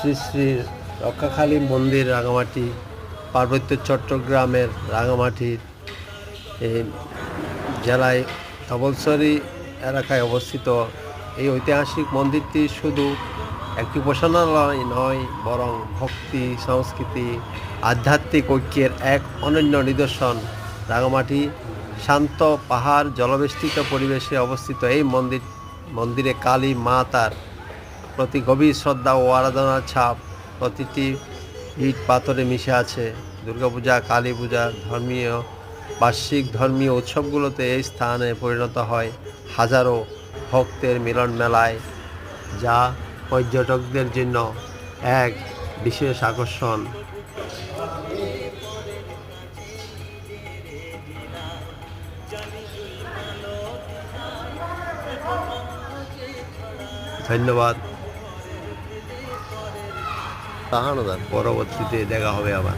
শ্রী শ্রী রক্ষাখালী মন্দির রাঙামাটি পার্বত্য চট্টগ্রামের রাঙামাটির এই জেলায় ধবলছড়ি এলাকায় অবস্থিত। এই ঐতিহাসিক মন্দিরটি শুধু একটি উপাসনালয় নয়, বরং ভক্তি, সংস্কৃতি, আধ্যাত্মিক ঐক্যের এক অনন্য নিদর্শন। রাঙামাটি শান্ত পাহাড় জলবেষ্টিত পরিবেশে অবস্থিত এই মন্দিরে কালী মা তার প্রতি গভীর শ্রদ্ধা ও আরাধনার ছাপ প্রতিটি ইট পাথরে মিশে আছে। দুর্গাপূজা, কালী পূজা, বার্ষিক ধর্মীয় উৎসবগুলোতে এই স্থানে পরিণত হয় হাজারো ভক্তের মিলন মেলায়, যা পর্যটকদের জন্য এক বিশেষ আকর্ষণ। ধন্যবাদ। পরবর্তীতে দেখা হবে আবার।